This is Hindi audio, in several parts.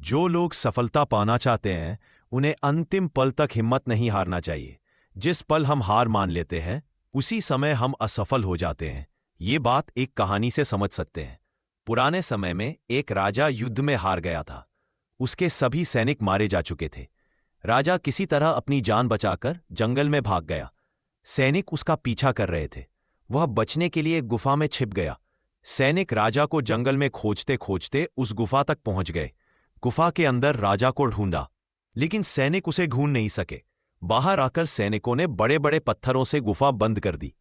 जो लोग सफलता पाना चाहते हैं उन्हें अंतिम पल तक हिम्मत नहीं हारना चाहिए। जिस पल हम हार मान लेते हैं उसी समय हम असफल हो जाते हैं। ये बात एक कहानी से समझ सकते हैं। पुराने समय में एक राजा युद्ध में हार गया था। उसके सभी सैनिक मारे जा चुके थे। राजा किसी तरह अपनी जान बचाकर जंगल में भाग गया। सैनिक उसका पीछा कर रहे थे। वह बचने के लिए एक गुफा में छिप गया। सैनिक राजा को जंगल में खोजते खोजते उस गुफा तक पहुंच गए। गुफा के अंदर राजा को ढूंढा, लेकिन सैनिक उसे ढूंढ नहीं सके। बाहर आकर सैनिकों ने बड़े बड़े पत्थरों से गुफा बंद कर दी।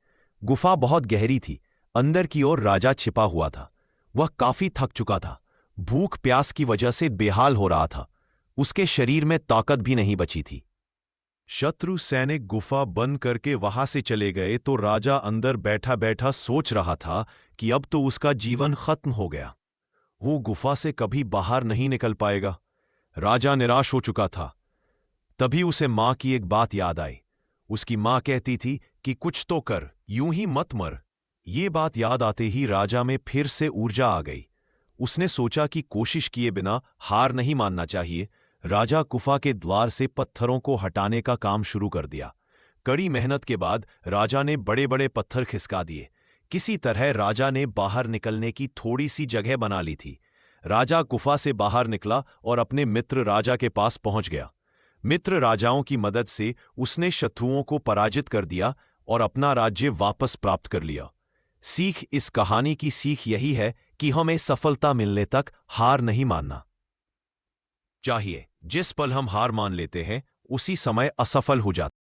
गुफा बहुत गहरी थी। अंदर की ओर राजा छिपा हुआ था। वह काफी थक चुका था। भूख प्यास की वजह से बेहाल हो रहा था। उसके शरीर में ताकत भी नहीं बची थी। शत्रु सैनिक गुफा बंद करके वहां से चले गए तो राजा अंदर बैठा बैठा सोच रहा था कि अब तो उसका जीवन खत्म हो गया। वो गुफा से कभी बाहर नहीं निकल पाएगा। राजा निराश हो चुका था। तभी उसे मां की एक बात याद आई। उसकी मां कहती थी कि कुछ तो कर, यूं ही मत मर। ये बात याद आते ही राजा में फिर से ऊर्जा आ गई। उसने सोचा कि कोशिश किए बिना हार नहीं मानना चाहिए। राजा गुफा के द्वार से पत्थरों को हटाने का काम शुरू कर दिया। कड़ी मेहनत के बाद राजा ने बड़े बड़े पत्थर खिसका दिए। किसी तरह राजा ने बाहर निकलने की थोड़ी सी जगह बना ली थी। राजा गुफा से बाहर निकला और अपने मित्र राजा के पास पहुंच गया। मित्र राजाओं की मदद से उसने शत्रुओं को पराजित कर दिया और अपना राज्य वापस प्राप्त कर लिया। सीख इस कहानी की सीख यही है कि हमें सफलता मिलने तक हार नहीं मानना चाहिए। जिस पल हम हार मान लेते हैं उसी समय असफल हो जाते हैं।